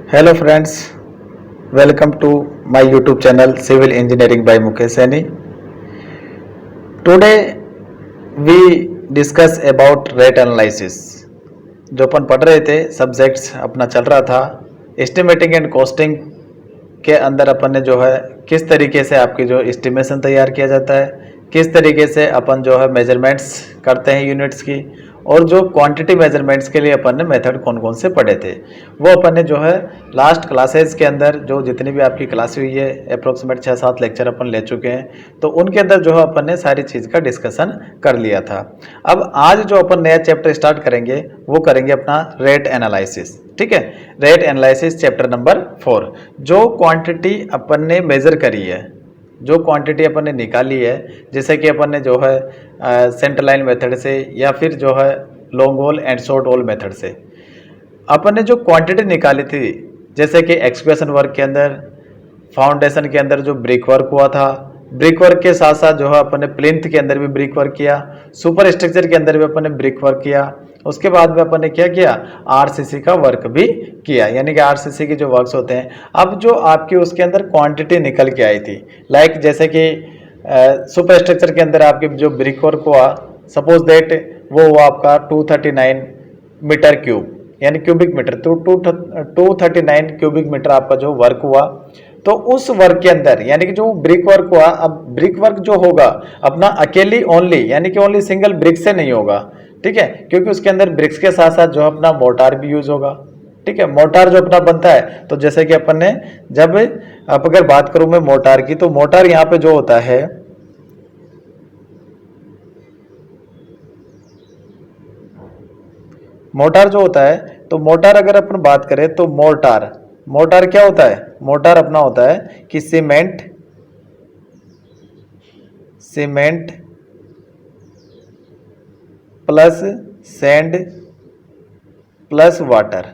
Hello friends, welcome to my YouTube channel Civil Engineering by Mukesh Saini. Today we discuss about rate analysis. जो अपन पढ़ रहे थे subjects अपना चल रहा था एस्टिमेटिंग एंड कॉस्टिंग के अंदर अपन ने जो है किस तरीके से आपकी जो एस्टिमेशन तैयार किया जाता है, किस तरीके से अपन जो है मेजरमेंट्स करते हैं यूनिट्स की, और जो क्वांटिटी मेजरमेंट्स के लिए अपन ने मेथड कौन कौन से पढ़े थे वो अपन ने जो है लास्ट क्लासेस के अंदर जो जितनी भी आपकी क्लास हुई है अप्रोक्सीमेट 6-7 लेक्चर अपन ले चुके हैं, तो उनके अंदर जो है अपन ने सारी चीज़ का डिस्कशन कर लिया था। अब आज जो अपन नया चैप्टर स्टार्ट करेंगे वो करेंगे अपना रेट एनालिसिस। ठीक है, रेट एनालिसिस चैप्टर नंबर 4। जो क्वांटिटी अपन ने मेजर करी है, जो क्वांटिटी अपन ने निकाली है, जैसे कि अपन ने जो है सेंटर लाइन मेथड से या फिर जो है long hole and short hole method से अपन ने जो क्वांटिटी निकाली थी, जैसे कि एक्सकेवेशन वर्क के अंदर, फाउंडेशन के अंदर जो ब्रिक वर्क हुआ था, ब्रिक वर्क के साथ साथ जो है अपन ने प्लिंथ के अंदर भी ब्रिक वर्क किया, सुपर स्ट्रक्चर के अंदर भी अपन ने ब्रिक वर्क किया, उसके बाद में अपन ने क्या किया, आरसीसी का वर्क भी किया, यानी कि आरसीसी के जो वर्क्स होते हैं। अब जो आपकी उसके अंदर क्वांटिटी निकल के आई थी, लाइक जैसे कि सुपर स्ट्रक्चर के अंदर आपके जो ब्रिक वर्क हुआ, सपोज दैट वो हुआ आपका 239 मीटर क्यूब, यानी क्यूबिक मीटर, तो 239 क्यूबिक मीटर आपका जो वर्क हुआ। तो उस वर्क के अंदर यानी कि जो ब्रिक वर्क हुआ, अब ब्रिक वर्क जो होगा अपना अकेली ओनली यानी कि ओनली सिंगल ब्रिक से नहीं होगा, ठीक है, क्योंकि उसके अंदर ब्रिक्स के साथ साथ जो अपना मोटार भी यूज होगा। ठीक है, मोटार जो अपना बनता है, तो जैसे कि अपन ने जब अब अगर बात करूं मैं मोटार की, तो मोटार यहाँ पे जो होता है, मोटार जो होता है, तो मोटार अगर अपन बात करें तो मोटार मोटार क्या होता है, मोटार अपना होता है कि cement plus sand plus water.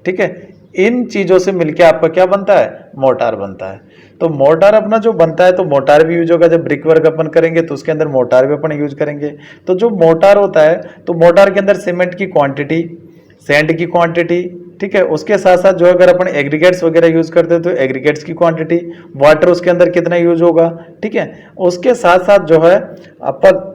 ठीक है, इन चीजों से मिलके आपका क्या बनता है, मोटार बनता है। तो मोटार अपना जो बनता है, तो मोटार भी यूज होगा। जब ब्रिक वर्क अपन करेंगे तो उसके अंदर मोटार भी अपन यूज करेंगे। तो जो मोटार होता है, तो मोटार के अंदर सीमेंट की क्वांटिटी, सैंड की क्वांटिटी, ठीक है, उसके साथ साथ जो अगर अपन एग्रीगेट्स वगैरह यूज करते हैं तो एग्रीगेट्स की क्वांटिटी, वाटर उसके अंदर कितना यूज होगा। ठीक है, उसके साथ साथ जो है अपन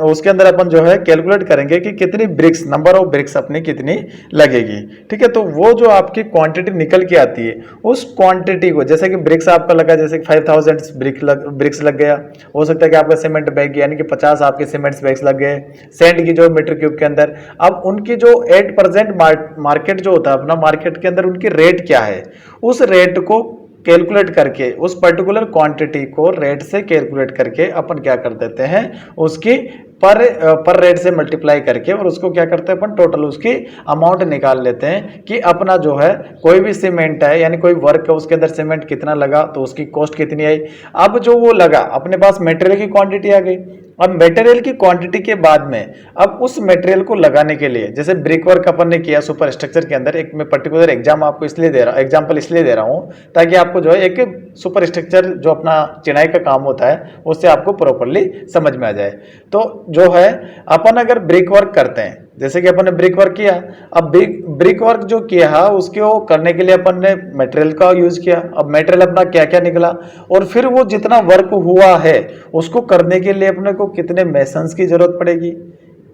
उसके अंदर अपन जो है कैलकुलेट करेंगे कि कितनी ब्रिक्स, नंबर ऑफ ब्रिक्स अपनी कितनी लगेगी। ठीक है, तो वो जो आपकी क्वांटिटी निकल के आती है, उस क्वांटिटी को, जैसे कि ब्रिक्स आपका लगा, जैसे कि 5000 ब्रिक्स लग गया, हो सकता है कि आपका सीमेंट बैग यानी कि 50 आपके सीमेंट बैग्स लग गए, सैंड की जो मीटर क्यूब के अंदर। अब उनकी जो एट प्रेजेंट मार्केट जो होता है अपना, मार्केट के अंदर उनकी रेट क्या है, उस रेट को कैलकुलेट करके, उस पर्टिकुलर क्वांटिटी को रेट से कैलकुलेट करके अपन क्या कर देते हैं, उसकी पर रेट से मल्टीप्लाई करके, और उसको क्या करते हैं अपन, टोटल उसकी अमाउंट निकाल लेते हैं कि अपना जो है कोई भी सीमेंट है यानी कोई वर्क है उसके अंदर सीमेंट कितना लगा, तो उसकी कॉस्ट कितनी आई। अब जो वो लगा, अपने पास मटेरियल की क्वांटिटी आ गई। अब मटेरियल की क्वांटिटी के बाद में अब उस मटेरियल को लगाने के लिए, जैसे ब्रिक वर्क अपन ने किया सुपर स्ट्रक्चर के अंदर, एक मैं पर्टिकुलर एग्जाम्पल इसलिए दे रहा हूं ताकि आपको जो है एक सुपर स्ट्रक्चर जो अपना चिनाई का काम होता है उससे आपको प्रॉपरली समझ में आ जाए। तो जो है अपन अगर ब्रिक वर्क करते हैं, जैसे कि अपन ने ब्रिक वर्क किया, अब ब्रिक वर्क जो किया उसको करने के लिए अपन ने मटेरियल का यूज किया। अब मटेरियल अपना क्या क्या निकला, और फिर वो जितना वर्क हुआ है उसको करने के लिए अपने को कितने मेसन्स की जरूरत पड़ेगी,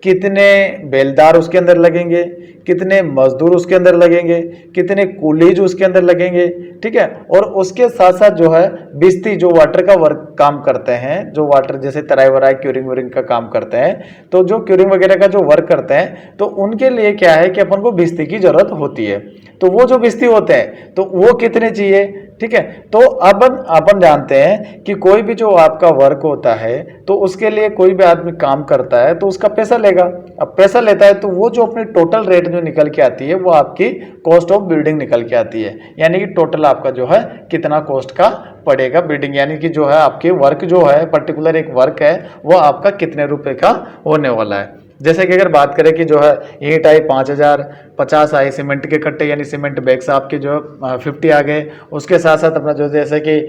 कितने बेलदार उसके अंदर लगेंगे, कितने मजदूर उसके अंदर लगेंगे, कितने कूलीज उसके अंदर लगेंगे। ठीक है, और उसके साथ साथ जो है बिस्ती जो वाटर का वर्क काम करते हैं, जो वाटर जैसे तराई वराई क्यूरिंग वूरिंग का काम करते हैं, तो जो क्यूरिंग वगैरह का जो वर्क करते हैं, तो उनके लिए क्या है कि अपन को बिस्ती की जरूरत होती है। तो वो जो बिस्ती होते हैं तो वो कितने चाहिए। ठीक है, तो अब अपन जानते हैं कि कोई भी जो आपका वर्क होता है तो उसके लिए कोई भी आदमी काम करता है तो उसका पैसा लेगा। अब पैसा लेता है तो वो जो अपनी टोटल रेट जो निकल के आती है वो आपकी कॉस्ट ऑफ बिल्डिंग निकल के आती है, यानी कि टोटल आपका जो है कितना कॉस्ट का पड़ेगा बिल्डिंग, यानी कि जो है आपके वर्क जो है पर्टिकुलर एक वर्क है वो आपका कितने रुपए का होने वाला है। जैसे कि अगर बात करें कि जो है ईंट आई 5,000, 50 आई सीमेंट के कट्टे यानी सीमेंट बैग्स आपके जो 50 आ गए, उसके साथ साथ अपना जो जैसे कि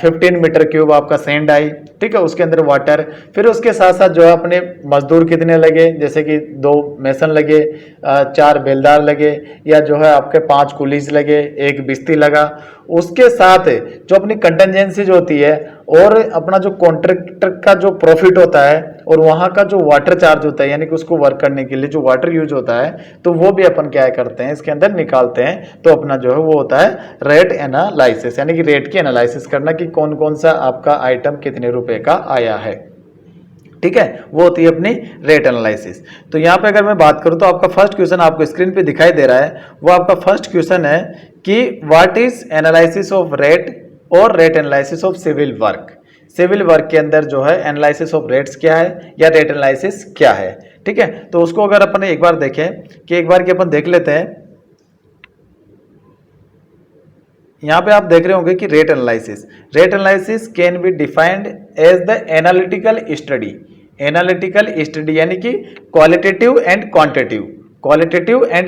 15 मीटर क्यूब आपका सैंड आई, ठीक है, उसके अंदर वाटर, फिर उसके साथ साथ जो है अपने मजदूर कितने लगे, जैसे कि 2 मेसन लगे, 4 बेलदार लगे, या जो है आपके 5 कुलीस लगे, 1 बिस्ती लगा, उसके साथ जो अपनी कंटेंजेंसी जो होती है और अपना जो कॉन्ट्रैक्टर का जो प्रॉफिट होता है और वहां का जो वाटर चार्ज होता है, यानी कि उसको वर्क करने के लिए जो वाटर यूज होता है, तो वो भी अपन क्या करते हैं इसके अंदर निकालते हैं। तो अपना जो है वो होता है रेट एनालिसिस, यानी कि रेट की एनालिसिस करना कि कौन कौन सा आपका आइटम कितने रुपए का आया है, ठीक है, वो होती है अपनी रेट एनालिसिस। तो यहाँ पे अगर मैं बात करूँ तो आपका फर्स्ट क्वेश्चन आपको स्क्रीन पे दिखाई दे रहा है, वो आपका फर्स्ट क्वेश्चन है कि what is analysis of rate और rate analysis of civil work. Civil work के अंदर जो है एनालिसिस ऑफ रेट्स क्या है या रेट एनालिसिस क्या है, ठीक है। तो उसको अगर अपन एक बार देखें कि एक बार की अपन देख लेते हैं, यहाँ पे आप देख रहे होंगे कि rate analysis can be defined as the analytical study. Analytical study यानी कि क्वालिटेटिव एंड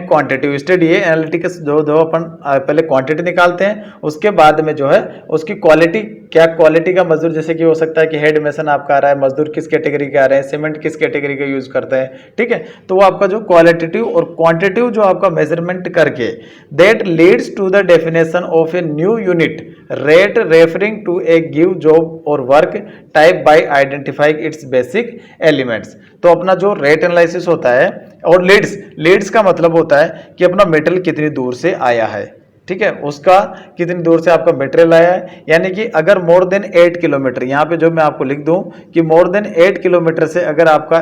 क्वांटिटेटिव स्टडी है। एनालिटिक्स जो अपन पहले क्वांटिटी निकालते हैं, उसके बाद में जो है उसकी क्वालिटी, क्या क्वालिटी का मजदूर, जैसे कि हो सकता है कि हेड मेसन आपका आ रहा है, मजदूर किस कैटेगरी के आ रहे हैं, सीमेंट किस कैटेगरी का यूज करते हैं, ठीक है। तो वो आपका जो क्वालिटेटिव और क्वांटिटेटिव जो आपका मेजरमेंट करके that leads to the definition of a new unit rate referring to a give job और work type by identifying its basic elements. तो अपना जो रेट एनालिसिस होता है, और लीड्स का मतलब होता है कि अपना मेटेरियल कितनी दूर से आया है, ठीक है, उसका कितनी दूर से आपका मटेरियल आया है। यानी कि अगर मोर देन 8 किलोमीटर, यहाँ पे जो मैं आपको लिख दूं कि मोर देन 8 किलोमीटर से अगर आपका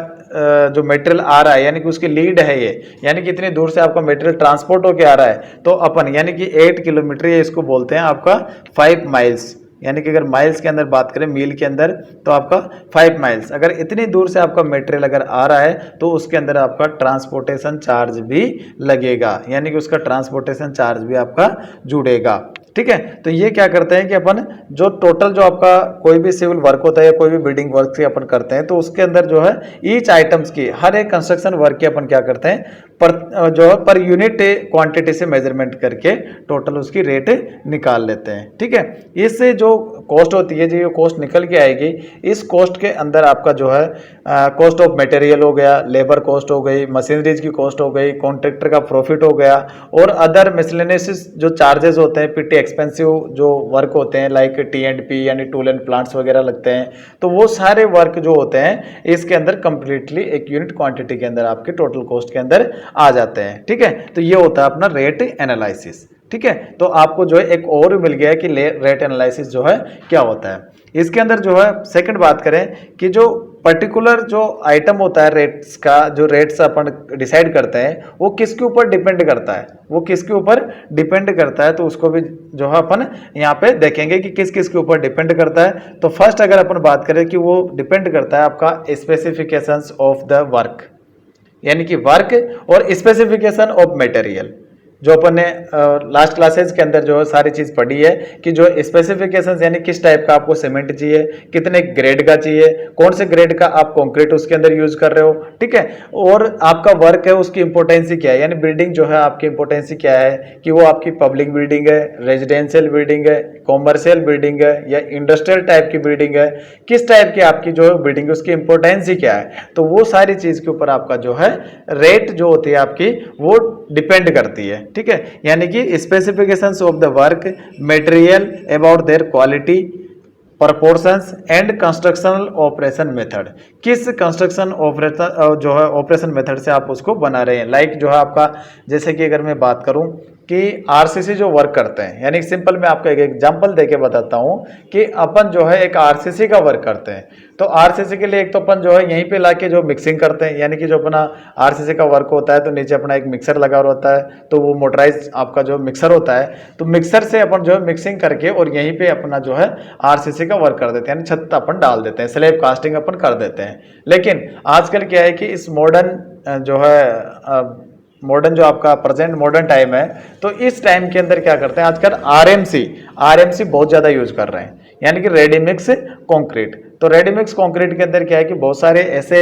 जो मटेरियल आ रहा है, यानी कि उसकी लीड है ये, यानी कि इतनी दूर से आपका मटेरियल ट्रांसपोर्ट होके आ रहा है, तो अपन यानी कि 8 किलोमीटर, ये इसको बोलते हैं आपका 5 माइल्स। यानी कि अगर माइल्स के अंदर बात करें, मील के अंदर, तो आपका 5 माइल्स, अगर इतनी दूर से आपका मटेरियल अगर आ रहा है तो उसके अंदर आपका ट्रांसपोर्टेशन चार्ज भी लगेगा, यानी कि उसका ट्रांसपोर्टेशन चार्ज भी आपका जुड़ेगा, ठीक है। तो ये क्या करते हैं कि अपन जो टोटल जो आपका कोई भी सिविल वर्क होता है या कोई भी बिल्डिंग वर्क से अपन करते हैं, तो उसके अंदर जो है ईच आइटम्स की, हर एक कंस्ट्रक्शन वर्क की अपन क्या करते हैं, जो है पर यूनिट क्वांटिटी से मेजरमेंट करके टोटल उसकी रेट निकाल लेते हैं, ठीक है। इससे जो कॉस्ट होती है, जो कॉस्ट निकल के आएगी, इस कॉस्ट के अंदर आपका जो है कॉस्ट ऑफ मटेरियल हो गया, लेबर कॉस्ट हो गई, मशीनरीज की कॉस्ट हो गई, कॉन्ट्रैक्टर का प्रॉफिट हो गया, और अदर मिसलेनियस जो चार्जेस होते हैं, पिटी एक्सपेंसिव जो वर्क होते हैं, लाइक T&P यानी टूल एंड प्लांट्स वगैरह लगते हैं, तो वो सारे वर्क जो होते हैं इसके अंदर कंप्लीटली एक यूनिट क्वांटिटी के अंदर आपके टोटल कॉस्ट के अंदर आ जाते हैं, ठीक है। तो ये होता है अपना रेट एनालिसिस, ठीक है। तो आपको जो है एक और मिल गया कि रेट एनालिसिस जो है क्या होता है। इसके अंदर जो है सेकंड बात करें कि जो पर्टिकुलर जो आइटम होता है रेट्स का, जो रेट्स अपन डिसाइड करते हैं, वो किसके ऊपर डिपेंड करता है, वो किसके ऊपर डिपेंड करता है, तो उसको भी जो है अपन यहाँ पे देखेंगे कि किस किस के ऊपर डिपेंड करता है। तो फर्स्ट अगर अपन बात करें कि वो डिपेंड करता है आपका स्पेसिफिकेशंस ऑफ द वर्क, यानी कि वर्क और स्पेसिफिकेशन ऑफ मटेरियल, जो अपन ने लास्ट क्लासेस के अंदर जो सारी चीज पढ़ी है कि जो स्पेसिफिकेशंस यानी किस टाइप का आपको सीमेंट चाहिए, कितने ग्रेड का चाहिए, कौन से ग्रेड का आप कंक्रीट उसके अंदर यूज कर रहे हो, ठीक है, और आपका वर्क है उसकी इंपोर्टेंसी क्या है, यानी बिल्डिंग जो है आपकी इंपोर्टेंसी क्या है, कि वो आपकी पब्लिक बिल्डिंग है, रेजिडेंशियल बिल्डिंग है, कॉमर्शियल बिल्डिंग है, या इंडस्ट्रियल टाइप की बिल्डिंग है, किस टाइप की आपकी जो बिल्डिंग है उसकी इंपोर्टेंसी क्या है। तो वो सारी चीज के ऊपर आपका जो है रेट जो होती है आपकी वो डिपेंड करती है, ठीक है। यानी कि specifications of the work, material, about their quality, proportions and constructional operation method, किस कंस्ट्रक्शन ऑपरेशन जो है ऑपरेशन मेथड से आप उसको बना रहे हैं। लाइक जो है आपका, जैसे कि अगर मैं बात करूं कि आरसीसी जो वर्क करते हैं, यानी सिंपल मैं आपको एक एग्जांपल देके बताता हूं कि अपन जो है एक आरसीसी का वर्क करते हैं, तो आरसीसी के लिए एक तो अपन जो है यहीं पे लाके जो मिक्सिंग करते हैं, यानी कि जो अपना आरसीसी का वर्क होता है तो नीचे अपना एक मिक्सर लगा होता है, तो वो मोटराइज आपका जो मिक्सर होता है, तो मिक्सर से अपन जो है मिक्सिंग करके और यहीं पे अपना जो है आरसीसी का वर्क कर देते हैं, यानी छत अपन डाल देते हैं, स्लैब कास्टिंग अपन कर देते हैं। लेकिन आजकल क्या है कि इस मॉडर्न जो है मॉडर्न जो आपका प्रेजेंट मॉडर्न टाइम है, तो इस टाइम के अंदर क्या करते हैं आजकल आरएमसी बहुत ज्यादा यूज कर रहे हैं, यानी कि रेडी मिक्स कंक्रीट। तो रेडी मिक्स कंक्रीट के अंदर क्या है कि बहुत सारे ऐसे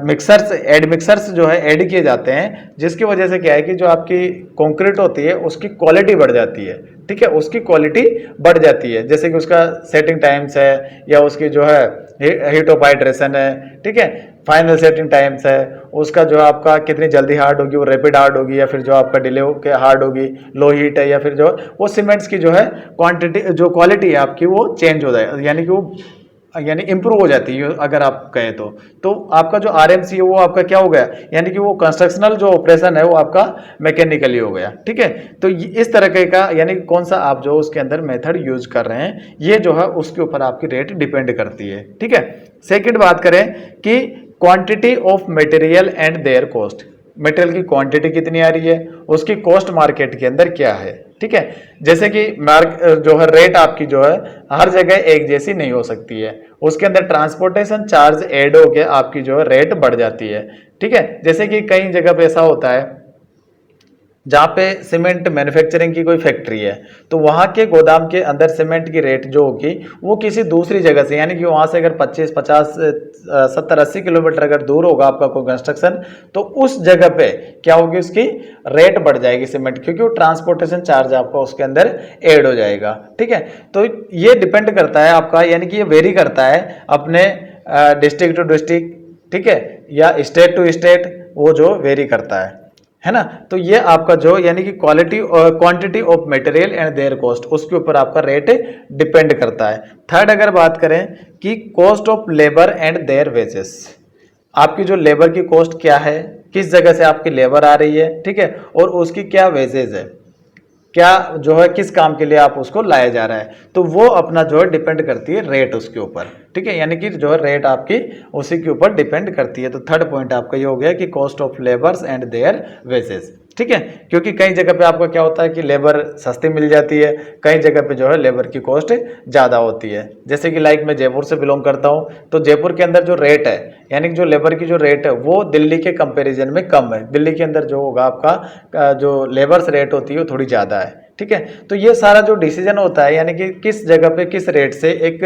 मिक्सर्स जो है ऐड किए जाते हैं, जिसकी वजह से क्या है कि जो आपकी कंक्रीट होती है उसकी क्वालिटी बढ़ जाती है। ठीक है, उसकी क्वालिटी बढ़ जाती है, जैसे कि उसका सेटिंग टाइम्स है या उसकी जो है हीट ऑफ हाइड्रेशन है। ठीक है, फाइनल सेटिंग टाइम्स है, उसका जो आपका कितनी जल्दी हार्ड होगी, वो रैपिड हार्ड होगी या फिर जो आपका डिले होकर हार्ड होगी, लो हीट है, या फिर जो वो सीमेंट्स की जो है क्वांटिटी जो क्वालिटी है आपकी वो चेंज हो जाए, यानी इंप्रूव हो जाती है अगर आप कहें तो आपका जो आरएमसी है वो आपका क्या हो गया, यानी कि वो कंस्ट्रक्शनल जो ऑपरेशन है वो आपका मैकेनिकली हो गया। ठीक है, तो इस तरह का यानी कौन सा आप जो उसके अंदर मेथड यूज कर रहे हैं, ये जो है उसके ऊपर आपकी रेट डिपेंड करती है। ठीक है, सेकंड बात करें कि quantity of material and there cost, material की क्वांटिटी कितनी आ रही है, उसकी कॉस्ट मार्केट के अंदर क्या है। ठीक है, जैसे कि जो है रेट आपकी जो है हर जगह एक जैसी नहीं हो सकती है, उसके अंदर ट्रांसपोर्टेशन चार्ज ऐड होके आपकी जो है रेट बढ़ जाती है। ठीक है, जैसे कि कई जगह पे ऐसा होता है जहाँ पे सीमेंट मैन्युफैक्चरिंग की कोई फैक्ट्री है, तो वहाँ के गोदाम के अंदर सीमेंट की रेट जो होगी वो किसी दूसरी जगह से, यानी कि वहाँ से अगर 25, 50, 70, 80 किलोमीटर अगर दूर होगा आपका कोई कंस्ट्रक्शन, तो उस जगह पे क्या होगी, उसकी रेट बढ़ जाएगी सीमेंट, क्योंकि वो ट्रांसपोर्टेशन चार्ज आपका उसके अंदर ऐड हो जाएगा। ठीक है, तो ये डिपेंड करता है आपका, यानी कि ये वेरी करता है अपने डिस्ट्रिक्ट टू डिस्ट्रिक्ट, ठीक है, या स्टेट टू स्टेट, वो जो वेरी करता है ना। तो ये आपका जो यानी कि quantity of material and there cost, उसके ऊपर आपका रेट डिपेंड करता है। थर्ड अगर बात करें कि cost of labour and their wages, आपकी जो लेबर की कॉस्ट क्या है, किस जगह से आपकी लेबर आ रही है, ठीक है, और उसकी क्या वेजेस है, क्या जो है किस काम के लिए आप उसको लाया जा रहा है, तो वो अपना जो है डिपेंड करती है रेट उसके ऊपर। ठीक है, यानी कि जो है रेट आपकी उसी के ऊपर डिपेंड करती है। तो थर्ड पॉइंट आपका ये हो गया कि cost of labours and their wages. ठीक है, क्योंकि कई जगह पे आपका क्या होता है कि लेबर सस्ती मिल जाती है, कई जगह पे जो है लेबर की कॉस्ट ज़्यादा होती है। जैसे कि लाइक मैं जयपुर से बिलोंग करता हूँ, तो जयपुर के अंदर जो रेट है, यानी कि जो लेबर की जो रेट है वो दिल्ली के कंपैरिजन में कम है। दिल्ली के अंदर जो होगा आपका जो लेबर्स रेट होती है वो थोड़ी ज़्यादा है। ठीक है, तो ये सारा जो डिसीजन होता है, यानी कि किस जगह पे किस रेट से, एक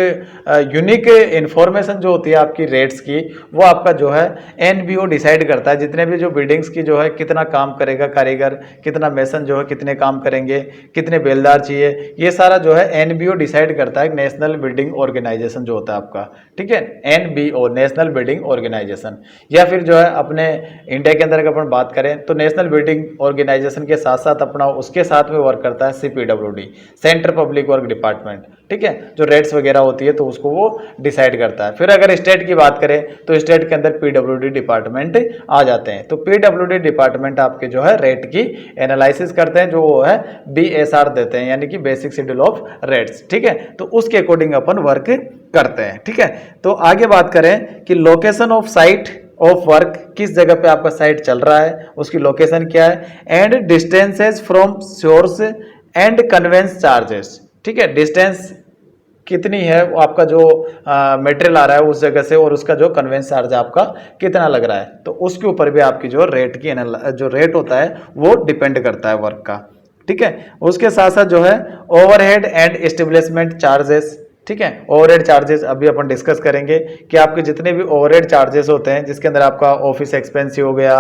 यूनिक इंफॉर्मेशन जो होती है आपकी रेट्स की, वो आपका जो है एनबीओ डिसाइड करता है। जितने भी जो बिल्डिंग्स की जो है कितना काम करेगा कारीगर, कितना मेसन जो है कितने काम करेंगे, कितने बेलदार चाहिए, ये सारा जो है एनबीओ डिसाइड करता है, नेशनल बिल्डिंग ऑर्गेनाइजेशन जो होता है आपका। ठीक है, एनबीओ, नेशनल बिल्डिंग ऑर्गेनाइजेशन, या फिर जो है अपने इंडिया के अंदर अगर अपन बात करें तो नेशनल बिल्डिंग ऑर्गेनाइजेशन के साथ साथ अपना उसके साथ में वर्क करता है CPWD, central public work department. ठीक है, जो रेट्स वगैरह होती है तो उसको वो डिसाइड करता है। फिर अगर स्टेट की बात करें तो स्टेट के अंदर पीडब्ल्यूडी डिपार्टमेंट आ जाते हैं। तो पीडब्ल्यूडी डिपार्टमेंट आपके जो है रेट की एनालिसिस करते हैं, जो वो है बीएसआर देते हैं, यानी कि बेसिक शेड्यूल ऑफ रेट्स। ठीक है, तो उसके अकॉर्डिंग अपन वर्क करते हैं। ठीक है, तो आगे बात करें कि location of site of work, किस जगह पे आपका साइट चल रहा है, उसकी लोकेशन क्या है, and distances from source and conveyance charges. ठीक है, डिस्टेंस कितनी है वो आपका जो मटेरियल आ रहा है उस जगह से, और उसका जो कन्वेंस चार्ज आपका कितना लग रहा है, तो उसके ऊपर भी आपकी जो रेट की जो रेट होता है वो डिपेंड करता है वर्क का। ठीक है, उसके साथ साथ जो है ओवरहेड एंड एस्टेब्लिशमेंट चार्जेस। ठीक है, ओवरहेड चार्जेस अभी अपन डिस्कस करेंगे कि आपके जितने भी ओवरहेड चार्जेस होते हैं, जिसके अंदर आपका ऑफिस एक्सपेंस हो गया,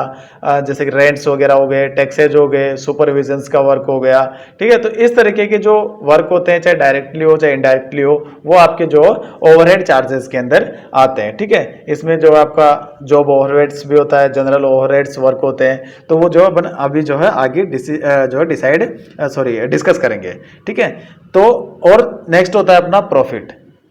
जैसे कि रेंट्स वगैरह हो गए, टैक्सेज हो गए, सुपरविजन्स का वर्क हो गया। ठीक है, तो इस तरीके के जो वर्क होते हैं, चाहे डायरेक्टली हो चाहे इनडायरेक्टली हो, वो आपके जो ओवरहेड चार्जेस के अंदर आते हैं। ठीक है, इसमें जो आपका जॉब ओवरहेड्स भी होता है, जनरल ओवरहेड्स वर्क होते हैं, तो वो जो अपन अभी जो है आगे जो है डिस्कस करेंगे। ठीक है, तो और नेक्स्ट होता है अपना प्रॉफिट।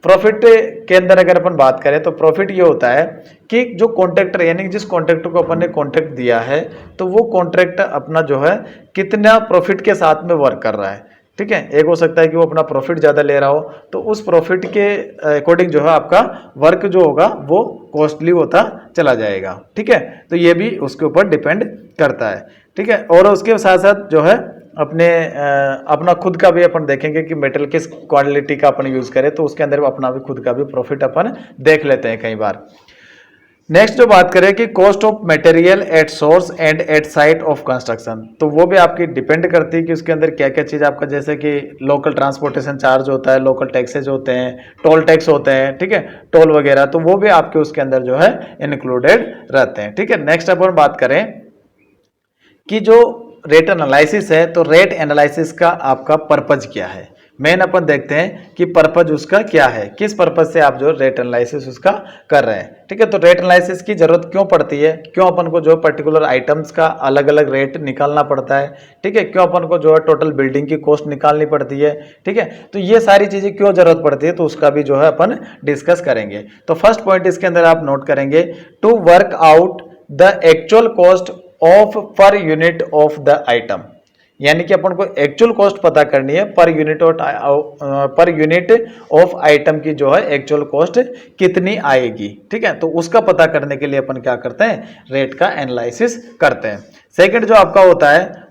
प्रॉफिट के अंदर अगर अपन बात करें तो प्रॉफिट ये होता है कि जो कॉन्ट्रैक्टर, यानी जिस कॉन्ट्रैक्टर को अपन ने कॉन्ट्रैक्ट दिया है, तो वो कॉन्ट्रैक्टर अपना जो है कितना प्रॉफिट के साथ में वर्क कर रहा है। ठीक है, एक हो सकता है कि वो अपना प्रॉफिट ज़्यादा ले रहा हो, तो उस प्रॉफिट के अकॉर्डिंग जो है आपका वर्क जो होगा वो कॉस्टली होता चला जाएगा। ठीक है, तो ये भी उसके ऊपर डिपेंड करता है। ठीक है, और उसके साथ साथ जो है अपना खुद का भी अपन देखेंगे कि मेटेरियल किस क्वालिटी का अपन यूज करें, तो उसके अंदर अपना भी खुद का भी प्रॉफिट अपन देख लेते हैं कई बार। नेक्स्ट जो बात करें कि cost of material at source and at site of construction, तो वो भी आपकी डिपेंड करती है कि उसके अंदर क्या क्या चीज़ आपका, जैसे कि लोकल ट्रांसपोर्टेशन चार्ज होता है, लोकल टैक्सेज होते हैं, टोल टैक्स होते हैं, ठीक है, टोल वगैरह, तो वो भी आपके उसके अंदर जो है इंक्लूडेड रहते हैं। ठीक है, नेक्स्ट अपन बात करें कि जो रेट एनालिसिस है, तो रेट एनालिसिस का आपका पर्पज क्या है। मेन अपन देखते हैं कि पर्पज उसका क्या है, किस पर्पज से आप जो रेट एनालिसिस उसका कर रहे हैं। ठीक है, तो रेट एनालिसिस की जरूरत क्यों पड़ती है, क्यों अपन को जो पर्टिकुलर आइटम्स का अलग अलग रेट निकालना पड़ता है, ठीक है, क्यों अपन को जो है टोटल बिल्डिंग की कॉस्ट निकालनी पड़ती है। ठीक है, तो ये सारी चीजें क्यों जरूरत पड़ती है, तो उसका भी जो है अपन डिस्कस करेंगे। तो फर्स्ट पॉइंट इसके अंदर आप नोट करेंगे, to work out the actual cost of per unit of the item, यानी कि अपन को एक्चुअल कॉस्ट पता करनी है पर यूनिट ऑफ आइटम की जो है एक्चुअल कॉस्ट कितनी आएगी। ठीक है, तो उसका पता करने के लिए अपन क्या करते हैं, रेट का एनालिसिस करते हैं। सेकंड जो आपका होता है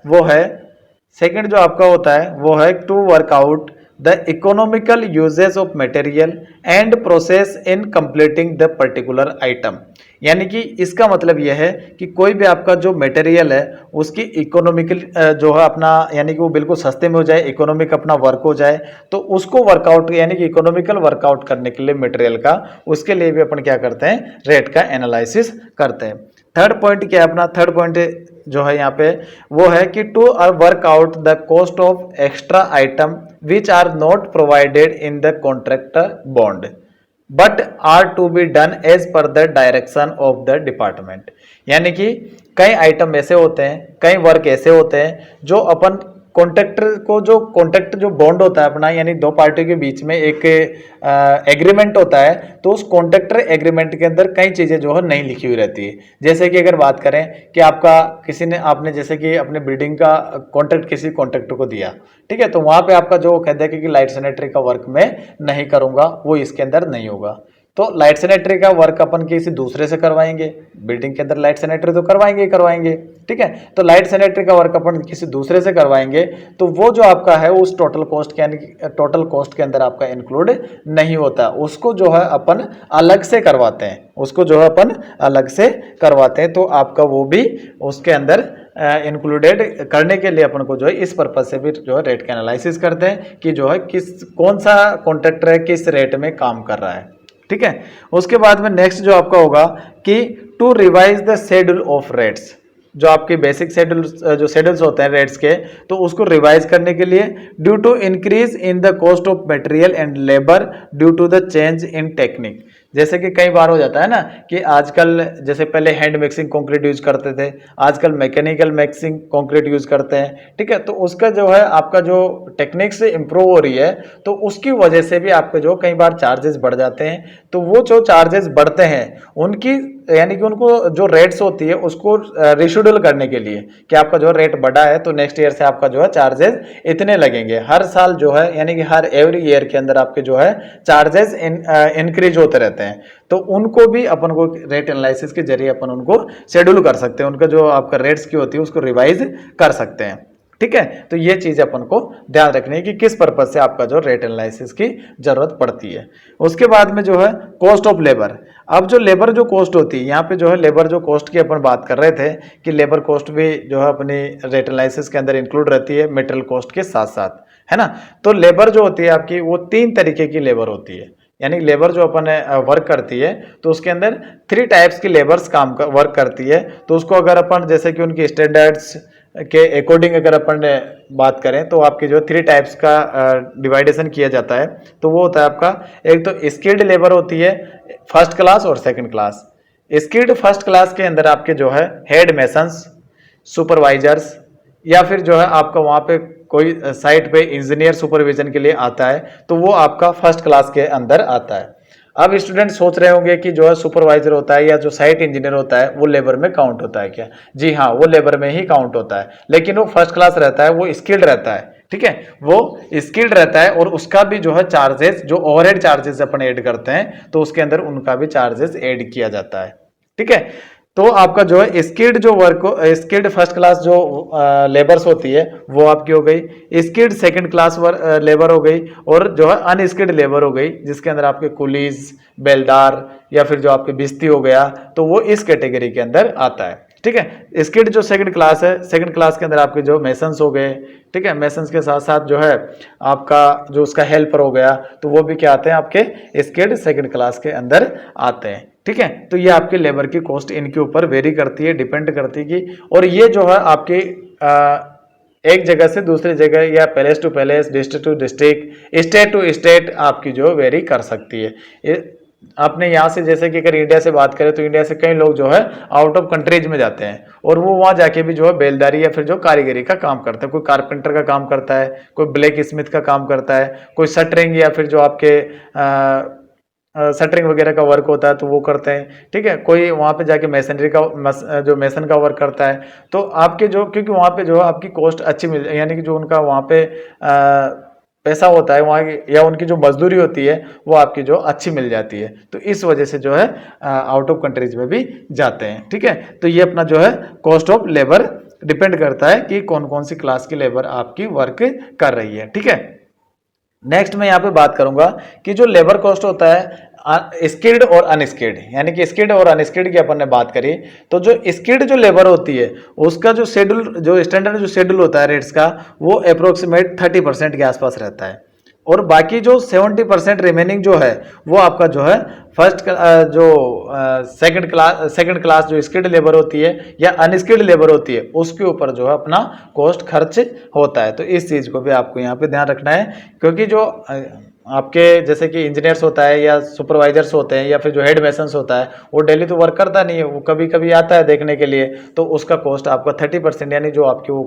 वो है to work out the economical uses of material and process in completing the particular item, यानी कि इसका मतलब यह है कि कोई भी आपका जो मटेरियल है उसकी इकोनॉमिकल जो है अपना, यानी कि वो बिल्कुल सस्ते में हो जाए, इकोनॉमिक अपना वर्क हो जाए, तो उसको वर्कआउट यानी कि इकोनॉमिकल वर्कआउट करने के लिए मटेरियल का, उसके लिए भी अपन क्या करते हैं, रेट का एनालिसिस करते हैं। थर्ड पॉइंट क्या है अपना, थर्ड पॉइंट जो है यहाँ पे वो है कि to work out the cost of extra item which are not provided in the contract bond but are to be done as per the direction of the department, यानी कि कई आइटम ऐसे होते हैं, कई वर्क ऐसे होते हैं जो अपन कॉन्ट्रैक्टर को, जो कॉन्ट्रैक्ट जो बॉन्ड होता है अपना, यानी दो पार्टियों के बीच में एक एग्रीमेंट होता है, तो उस कॉन्ट्रैक्टर एग्रीमेंट के अंदर कई चीजें जो है नहीं लिखी हुई रहती है। जैसे कि अगर बात करें कि आपने जैसे कि अपने बिल्डिंग का कॉन्ट्रैक्ट किसी कॉन्ट्रैक्टर को दिया, ठीक है, तो वहां पे आपका जो कहते हैं कि लाइट सैनिटरी का वर्क मैं नहीं करूंगा, वो इसके अंदर नहीं होगा। तो लाइट सैनिटरी का वर्क अपन किसी दूसरे से करवाएंगे, बिल्डिंग के अंदर लाइट सैनिटरी तो करवाएंगे ही करवाएंगे। ठीक है, तो लाइट सैनिटरी का वर्क अपन किसी दूसरे से करवाएंगे, तो वो जो आपका है उस टोटल कॉस्ट के, यानी टोटल कॉस्ट के अंदर आपका इंक्लूड नहीं होता, उसको जो है अपन अलग से करवाते हैं, उसको जो है अपन अलग से करवाते हैं, तो आपका वो भी उसके अंदर इंक्लूडेड करने के लिए अपन को जो है इस पर्पज से भी जो है रेट का एनालिसिस करते हैं कि जो है कौन सा कॉन्ट्रैक्टर है किस रेट में काम कर रहा है। ठीक है, उसके बाद में नेक्स्ट जो आपका होगा कि to revise the schedule of rates, जो आपके बेसिक शेड्यूल्स होते हैं रेट्स के, तो उसको रिवाइज करने के लिए due to increase in the cost of material and labour due to the change in technique. जैसे कि कई बार हो जाता है ना कि आजकल जैसे पहले हैंड मिक्सिंग कंक्रीट यूज करते थे, आजकल मैकेनिकल मिक्सिंग कंक्रीट यूज करते हैं। ठीक है, तो उसका जो है आपका जो टेक्निक से इम्प्रूव हो रही है, तो उसकी वजह से भी आपके जो कई बार चार्जेस बढ़ जाते हैं। तो वो जो चार्जेस बढ़ते हैं उनकी, यानी कि उनको जो रेट्स होती है उसको रिशेड्यूल करने के लिए कि आपका जो रेट बढ़ा है तो नेक्स्ट ईयर से आपका जो है चार्जेस इतने लगेंगे, हर साल जो है यानी कि हर एवरी ईयर के अंदर आपके जो है चार्जेस इंक्रीज होते रहते हैं, तो उनको भी अपन को रेट एनालिसिस के जरिए अपन उनको शेड्यूल कर सकते हैं, उनका जो आपका रेट्स की होती है उसको रिवाइज कर सकते हैं। ठीक है, तो ये चीज अपन को ध्यान रखनी है कि किस पर्पज से आपका जो रेट एनालिसिस की जरूरत पड़ती है। उसके बाद में जो है कॉस्ट ऑफ लेबर। अब जो लेबर जो कॉस्ट होती है, यहाँ पे जो है लेबर जो कॉस्ट की अपन बात कर रहे थे कि लेबर कॉस्ट भी जो है अपनी रेट एनालिसिस के अंदर इंक्लूड रहती है मटेरियल कॉस्ट के साथ साथ, है ना। तो लेबर जो होती है आपकी वो 3 तरीके की लेबर होती है, यानी लेबर जो अपन वर्क करती है तो उसके अंदर 3 टाइप्स की लेबर्स वर्क करती है। तो उसको अगर अपन जैसे कि उनकी स्टैंडर्ड्स के अकॉर्डिंग अगर अपन बात करें तो आपके जो 3 टाइप्स का डिवाइडेशन किया जाता है, तो वो होता है आपका, एक तो स्किल्ड लेबर होती है फर्स्ट क्लास और second class. Skilled first class के अंदर आपके जो है हेड मेसन्स, सुपरवाइजर्स, या फिर जो है आपका वहाँ पे कोई साइट पे इंजीनियर सुपरविजन के लिए आता है, तो वो आपका फर्स्ट क्लास के अंदर आता है। अब स्टूडेंट सोच रहे होंगे कि जो है सुपरवाइजर होता है या जो साइट इंजीनियर होता है वो लेबर में काउंट होता है क्या? जी हाँ, वो लेबर में ही काउंट होता है, लेकिन वो फर्स्ट क्लास रहता है, वो स्किल्ड रहता है। ठीक है, वो स्किल्ड रहता है और उसका भी जो है चार्जेस, जो ओवरहेड चार्जेस अपन ऐड करते हैं तो उसके अंदर उनका भी चार्जेस ऐड किया जाता है। ठीक है, तो आपका जो है स्किल्ड जो वर्क, स्किल्ड फर्स्ट क्लास जो लेबर्स होती है वो आपकी हो गई, स्किल्ड सेकंड क्लास लेबर हो गई, और जो है अनस्किल्ड लेबर हो गई जिसके अंदर आपके कुलीज, बेलदार या फिर जो आपके बिस्ती हो गया, तो वो इस कैटेगरी के अंदर आता है। ठीक है, स्किल्ड जो सेकंड क्लास है, सेकंड क्लास के अंदर आपके जो मेसन्स हो गए, ठीक है, मेसन्स के साथ साथ जो है आपका जो उसका हेल्पर हो गया, तो वो भी क्या आते हैं आपके स्किल्ड सेकंड क्लास के अंदर आते हैं। ठीक है, तो ये आपके लेबर की कॉस्ट इनके ऊपर वेरी करती है, डिपेंड करती है कि, और ये जो है आपके एक जगह से दूसरी जगह या place to place, district to district, state to state आपकी जो वेरी कर सकती है। आपने यहाँ से जैसे कि अगर इंडिया से बात करें तो इंडिया से कई लोग जो है आउट ऑफ कंट्रीज में जाते हैं और वो वहाँ जाके भी जो है बेलदारी या फिर जो कारीगरी का काम करते हैं। कोई कारपेंटर का काम करता है, कोई ब्लैक स्मिथ का काम करता है, कोई शटरिंग या फिर जो आपके शटरिंग वगैरह का वर्क होता है तो वो करते हैं। ठीक है, कोई वहाँ पे जाके मैसनरी का जो मैसन का वर्क करता है। तो आपके जो, क्योंकि वहाँ पे जो है आपकी कॉस्ट अच्छी मिल, यानी कि जो उनका वहाँ पे पैसा होता है वहाँ या उनकी जो मजदूरी होती है वो आपकी जो अच्छी मिल जाती है, तो इस वजह से जो है आउट ऑफ कंट्रीज में भी जाते हैं। ठीक है, तो ये अपना जो है कॉस्ट ऑफ लेबर डिपेंड करता है कि कौन कौन सी क्लास की लेबर आपकी वर्क कर रही है। ठीक है, नेक्स्ट मैं यहाँ पे बात करूंगा कि जो लेबर कॉस्ट होता है स्किल्ड और अनस्किल्ड, यानी कि स्किल्ड और अनस्किल्ड की अपन ने बात करी, तो जो स्किल्ड जो लेबर होती है उसका जो शेड्यूल, जो स्टैंडर्ड जो शेड्यूल होता है रेट्स का, वो अप्रोक्सीमेट 30% के आसपास रहता है, और बाकी जो 70% रिमेनिंग जो है वो आपका जो है फर्स्ट जो सेकंड क्लास जो स्किल्ड लेबर होती है या अनस्किल्ड लेबर होती है उसके ऊपर जो है अपना कॉस्ट खर्च होता है। तो इस चीज़ को भी आपको यहाँ पे ध्यान रखना है, क्योंकि जो आपके जैसे कि इंजीनियर्स होता है या सुपरवाइजर्स होते हैं या फिर जो हेड मेसन्स होता है वो डेली तो वर्क करता नहीं है, वो कभी कभी आता है देखने के लिए, तो उसका कॉस्ट आपका 30%, यानी जो आपकी वो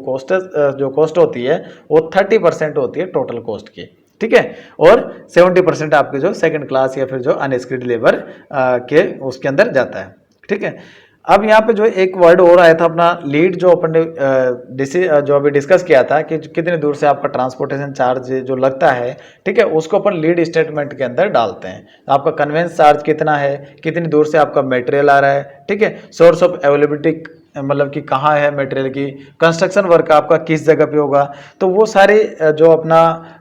कॉस्ट होती है वो 30% होती है टोटल कॉस्ट की। ठीक है, और 70% आपके जो सेकंड क्लास या फिर जो अनस्किल्ड लेबर के उसके अंदर जाता है। ठीक है, अब यहाँ पे जो एक वर्ड और आया था अपना लीड, जो अपन ने जो अभी डिस्कस किया था कि कितनी दूर से आपका ट्रांसपोर्टेशन चार्ज जो लगता है, ठीक है, उसको अपन लीड स्टेटमेंट के अंदर डालते हैं। आपका कन्वेंस चार्ज कितना है, कितनी दूर से आपका मटेरियल आ रहा है, ठीक है, सोर्स ऑफ अवेलेबिलिटी मतलब कि कहाँ है मटेरियल की, कंस्ट्रक्शन वर्क आपका किस जगह पे होगा, तो वो सारे जो अपना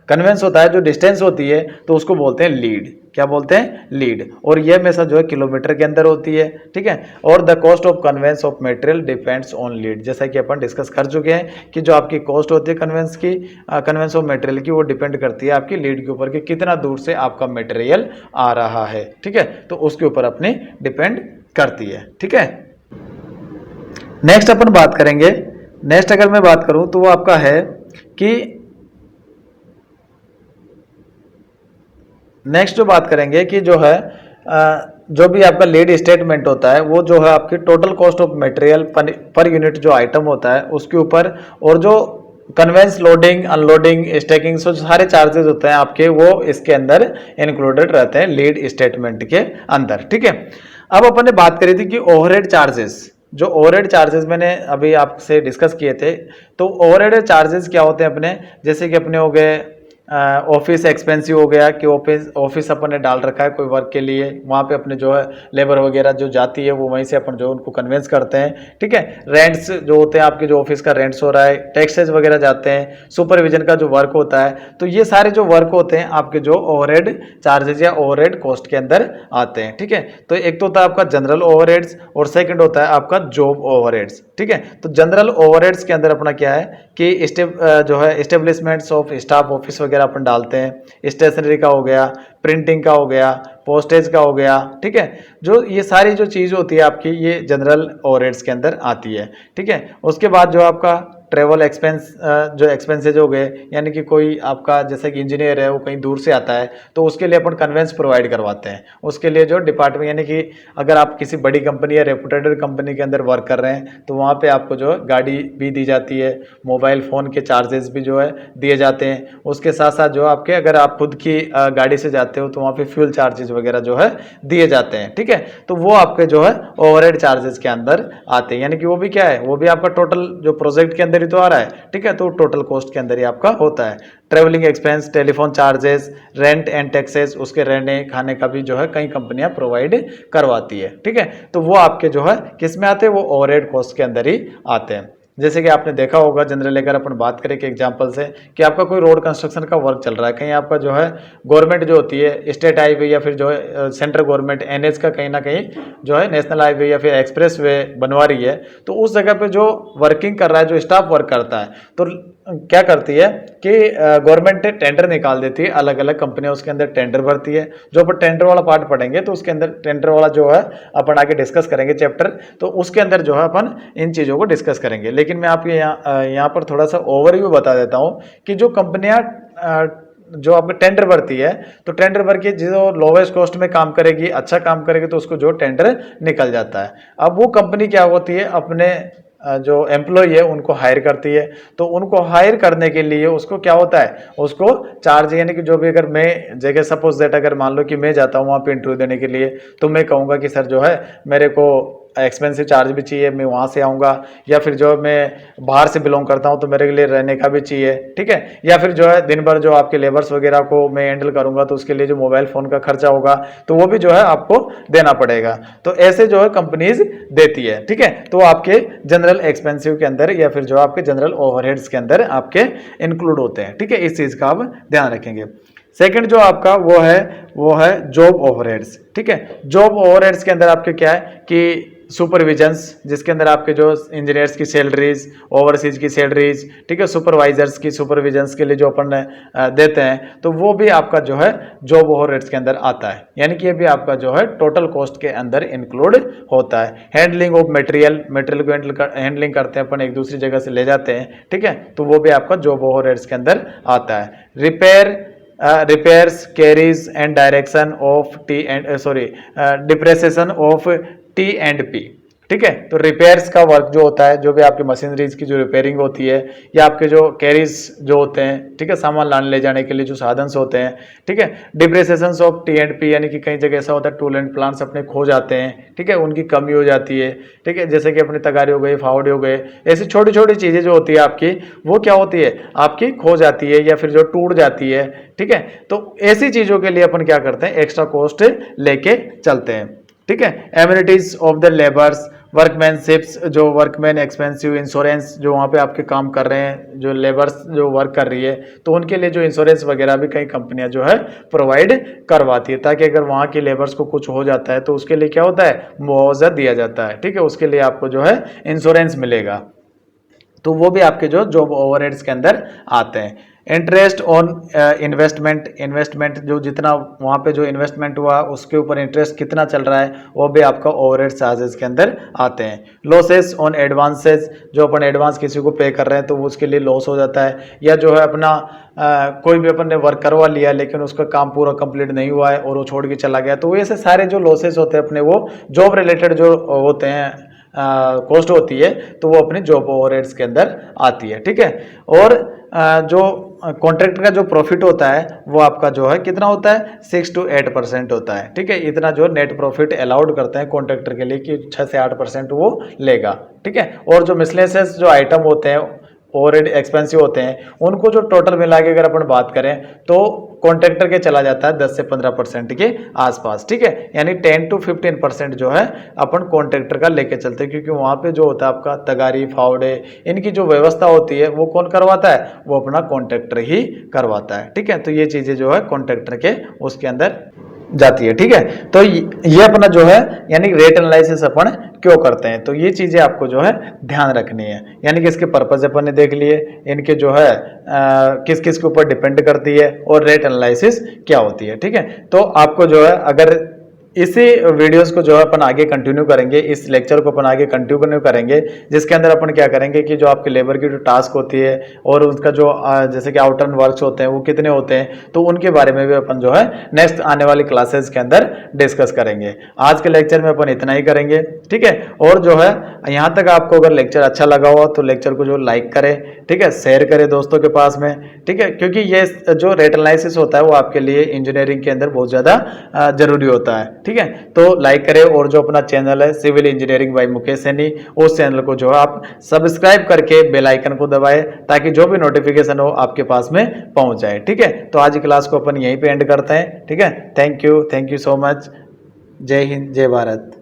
कन्वेंस होता है, जो डिस्टेंस होती है, तो उसको बोलते हैं लीड। क्या बोलते हैं? लीड। और ये हमेशा जो है किलोमीटर के अंदर होती है। ठीक है, और the cost of conveyance of material depends on lead, जैसा कि अपन डिस्कस कर चुके हैं कि जो आपकी कॉस्ट होती है कन्वेंस ऑफ मटेरियल की, वो डिपेंड करती है आपकी लीड के ऊपर कि कितना दूर से आपका मटेरियल आ रहा है। ठीक है, तो उसके ऊपर अपनी डिपेंड करती है। ठीक है, नेक्स्ट अपन बात करेंगे, नेक्स्ट अगर मैं बात करूं तो वो आपका है कि नेक्स्ट जो बात करेंगे कि जो है जो भी आपका लीड स्टेटमेंट होता है वो जो है आपकी total cost of material per unit जो आइटम होता है उसके ऊपर, और जो कन्वेंस, लोडिंग, अनलोडिंग, स्टैकिंग, सो सारे चार्जेस होते हैं आपके वो इसके अंदर इंक्लूडेड रहते हैं लीड स्टेटमेंट के अंदर। ठीक है, अब अपन ने बात करी थी कि ओवरहेड चार्जेस, जो ओवरहेड चार्जेस मैंने अभी आपसे डिस्कस किए थे, तो ओवरहेड चार्जेस क्या होते हैं अपने, जैसे कि अपने हो गए ऑफिस एक्सपेंसिव हो गया कि ऑफिस अपन ने डाल रखा है कोई वर्क के लिए, वहाँ पे अपने जो है लेबर वगैरह जो जाती है वो वहीं से अपन जो उनको कन्वेंस करते हैं। ठीक है, रेंट्स जो होते हैं आपके, जो ऑफिस का रेंट्स हो रहा है, टैक्सेस वगैरह जाते हैं, सुपरविजन का जो वर्क होता है, तो ये सारे जो वर्क होते हैं आपके जो ओवरहेड चार्जेस या ओवरहेड कॉस्ट के अंदर आते हैं। ठीक है, तो एक तो होता है आपका जनरल ओवरहेड्स और सेकंड होता है आपका जॉब ओवरहेड्स। ठीक है, तो जनरल ओवरहेड्स के अंदर अपना क्या है कि जो है एस्टेब्लिशमेंट्स ऑफ स्टाफ ऑफिस वगैरह अपन डालते हैं, स्टेशनरी का हो गया, प्रिंटिंग का हो गया, पोस्टेज का हो गया। ठीक है, जो ये सारी जो चीज़ होती है आपकी ये जनरल ओवरहेड्स के अंदर आती है। ठीक है, उसके बाद जो आपका ट्रेवल एक्सपेंस, जो एक्सपेंसेज हो गए, यानी कि कोई आपका जैसे कि इंजीनियर है वो कहीं दूर से आता है तो उसके लिए अपन कन्वेंस प्रोवाइड करवाते हैं, उसके लिए जो डिपार्टमेंट, यानी कि अगर आप किसी बड़ी कंपनी या रेपुटेड कंपनी के अंदर वर्क कर रहे हैं तो वहाँ पे आपको जो है गाड़ी भी दी जाती है, मोबाइल फ़ोन के चार्जेस भी जो है दिए जाते हैं, उसके साथ साथ जो आपके अगर आप खुद की गाड़ी से जाते हो तो वहाँ पे फ्यूल चार्जेस वगैरह जो है दिए जाते हैं। ठीक है, तो वो आपके जो है ओवरहेड चार्जेस के अंदर आते हैं, यानी कि वो भी क्या है, वो भी आपका टोटल जो प्रोजेक्ट के अंदर अंदर ही तो आ रहा है, ठीक है, तो टोटल कॉस्ट के अंदर ही आपका होता है। Travelling expense, telephone charges, rent and taxes, उसके रहने खाने का भी जो है कई कंपनियां प्रोवाइड करवाती है, ठीक है, तो वो आपके जो है किस में आते हैं, वो ओवरहेड कॉस्ट के अंदर ही आते हैं। जैसे कि आपने देखा होगा जनरल अगर अपन बात करें कि एग्जांपल से कि आपका कोई रोड कंस्ट्रक्शन का वर्क चल रहा है, कहीं आपका जो है गवर्नमेंट जो होती है स्टेट हाईवे या फिर जो है सेंट्रल गवर्नमेंट एनएच का कहीं ना कहीं जो है नेशनल हाईवे या फिर एक्सप्रेस वे बनवा रही है, तो उस जगह पे जो वर्किंग कर रहा है, जो स्टाफ वर्क करता है, तो क्या करती है कि गवर्नमेंट टेंडर निकाल देती है, अलग अलग कंपनियां उसके अंदर टेंडर भरती है। जो अपन टेंडर वाला पार्ट पढ़ेंगे तो उसके अंदर टेंडर वाला जो है अपन आगे डिस्कस करेंगे चैप्टर, तो उसके अंदर जो है अपन इन चीज़ों को डिस्कस करेंगे। लेकिन मैं आपको यहाँ पर थोड़ा सा ओवरव्यू बता देता हूँ कि जो कंपनियां जो आपको टेंडर भरती है, तो टेंडर भर के जो लोवेस्ट कॉस्ट में काम करेगी, अच्छा काम करेगी, तो उसको जो टेंडर निकल जाता है। अब वो कंपनी क्या होती है, अपने जो एम्प्लॉय है उनको हायर करती है, तो उनको हायर करने के लिए उसको क्या होता है, उसको चार्ज, यानी कि जो भी अगर मैं जगह सपोज दैट अगर मान लो कि मैं जाता हूँ वहाँ पे इंटरव्यू देने के लिए, तो मैं कहूँगा कि सर जो है मेरे को एक्सपेंसिव चार्ज भी चाहिए, मैं वहाँ से आऊँगा, या फिर जो मैं बाहर से बिलोंग करता हूँ तो मेरे लिए रहने का भी चाहिए, ठीक है, या फिर जो है दिन भर जो आपके लेबर्स वगैरह को मैं हैंडल करूँगा, तो उसके लिए जो मोबाइल फ़ोन का खर्चा होगा तो वो भी जो है आपको देना पड़ेगा। तो ऐसे जो है कंपनीज देती है, ठीक है, तो आपके जनरल एक्सपेंसिव के अंदर या फिर जो आपके जनरल ओवरहेड्स के अंदर आपके इंक्लूड होते हैं, ठीक है, इस चीज़ का आप ध्यान रखेंगे। सेकंड जो आपका वो है जॉब ओवरहेड्स, ठीक है। जॉब ओवरहेड्स के अंदर आपके क्या है कि सुपरविजन्स, जिसके अंदर आपके जो इंजीनियर्स की सैलरीज, ओवरसीज की सैलरीज, ठीक है, सुपरवाइजर्स की सुपरविजन्स के लिए जो अपन देते हैं, तो वो भी आपका जो है जॉब ओवरहेड्स के अंदर आता है, यानी कि ये भी आपका जो है टोटल कॉस्ट के अंदर इंक्लूड होता है। हैंडलिंग ऑफ मटेरियल को हैंडलिंग करते हैं अपन, एक दूसरी जगह से ले जाते हैं, ठीक है, तो वो भी आपका जॉब ओवरहेड्स के अंदर आता है। Repairs, carries and direction of डिप्रेसेशन of T&P, ठीक है, तो रिपेयर्स का वर्क जो होता है, जो भी आपकी मशीनरीज की जो रिपेयरिंग होती है, या आपके जो कैरीज जो होते हैं, ठीक है, सामान लाने ले जाने के लिए जो साधन होते हैं, ठीक है, डिप्रेसेशन ऑफ T&P, यानी कि कई जगह ऐसा होता है टूल एंड प्लांट्स अपने खो जाते हैं, ठीक है, उनकी कमी हो जाती है, ठीक है, जैसे कि अपनी तगारी हो गई, फावड़े हो गए, ऐसी छोटी छोटी चीजें जो होती है आपकी, वो क्या होती है, आपकी खो जाती है या फिर जो टूट जाती है, ठीक है, तो ऐसी चीजों के लिए अपन क्या करते हैं, एक्स्ट्रा कॉस्ट लेके चलते हैं, ठीक है। एमिनिटीज ऑफ द लेबर्स, वर्कमैनशिप्स, जो वर्कमैन एक्सपेंसिव, इंश्योरेंस, जो वहाँ पे आपके काम कर रहे हैं, जो लेबर्स जो वर्क कर रही है, तो उनके लिए जो इंश्योरेंस वगैरह भी कई कंपनियां जो है प्रोवाइड करवाती है, ताकि अगर वहाँ की लेबर्स को कुछ हो जाता है तो उसके लिए क्या होता है, मुआवजा दिया जाता है, ठीक है, उसके लिए आपको जो है इंश्योरेंस मिलेगा, तो वो भी आपके जो जॉब ओवरहेड्स के अंदर आते हैं। इंटरेस्ट ऑन इन्वेस्टमेंट जो जितना वहाँ पे जो इन्वेस्टमेंट हुआ उसके ऊपर इंटरेस्ट कितना चल रहा है, वो भी आपका ओवरहेड चार्जेस के अंदर आते हैं। लॉसेस ऑन एडवांसेस, जो अपन एडवांस किसी को पे कर रहे हैं तो उसके लिए लॉस हो जाता है, या जो है अपना कोई भी अपन ने वर्क करवा लिया लेकिन उसका काम पूरा कंप्लीट नहीं हुआ है और वो छोड़ के चला गया, तो ऐसे सारे जो लॉसेस होते हैं अपने, वो जॉब रिलेटेड जो होते हैं कॉस्ट होती है, तो वो अपनी जॉब ओवरहेड्स के अंदर आती है, ठीक है। और जो कॉन्ट्रैक्टर का जो प्रॉफिट होता है वो आपका जो है कितना होता है, 6 to 8% होता है, ठीक है, इतना जो नेट प्रॉफिट अलाउड करते हैं कॉन्ट्रैक्टर के लिए कि 6 से 8% वो लेगा, ठीक है। और जो मिसलेनियस जो आइटम होते हैं, ओवरहेड एक्सपेंसिव होते हैं, उनको जो टोटल मिला के अगर अपन बात करें तो कॉन्ट्रैक्टर के चला जाता है 10 से 15% के आसपास, ठीक है, यानी 10 to 15% जो है अपन कॉन्ट्रैक्टर का लेके चलते हैं, क्योंकि वहाँ पे जो होता है आपका तगारी, फावड़े, इनकी जो व्यवस्था होती है वो कौन करवाता है, वो अपना कॉन्ट्रैक्टर ही करवाता है, ठीक है, तो ये चीजें जो है कॉन्ट्रैक्टर के उसके अंदर जाती है, ठीक है। तो ये अपना जो है यानी रेट एनालिसिस अपन क्यों करते हैं, तो ये चीजें आपको जो है ध्यान रखनी है, यानी कि इसके पर्पज अपन ने देख लिए, इनके जो है किस किस के ऊपर डिपेंड करती है और रेट एनालिसिस क्या होती है, ठीक है। तो आपको जो है अगर इसी वीडियोस को जो है अपन आगे कंटिन्यू करेंगे, इस लेक्चर को अपन आगे कंटिन्यू करेंगे, जिसके अंदर अपन क्या करेंगे कि जो आपके लेबर की जो टास्क होती है और उसका जो जैसे कि आउटर वर्क्स होते हैं वो कितने होते हैं, तो उनके बारे में भी अपन जो है नेक्स्ट आने वाली क्लासेस के अंदर डिस्कस करेंगे। आज के लेक्चर में अपन इतना ही करेंगे, ठीक है। और जो है यहाँ तक आपको अगर लेक्चर अच्छा लगा हो तो लेक्चर को जो लाइक करें, ठीक है, शेयर करें दोस्तों के पास में, ठीक है, क्योंकि ये जो रेट एनालिसिस होता है वो आपके लिए इंजीनियरिंग के अंदर बहुत ज़्यादा जरूरी होता है। ठीक है। तो लाइक करें और जो अपना चैनल है civil engineering by Mukesh Saini, उस चैनल को जो है आप सब्सक्राइब करके बेल आइकन को दबाएं ताकि जो भी नोटिफिकेशन हो आपके पास में पहुंच जाए। ठीक है, तो आज की क्लास को अपन यहीं पे एंड करते हैं। ठीक है, थैंक यू सो मच। जय हिंद, जय भारत।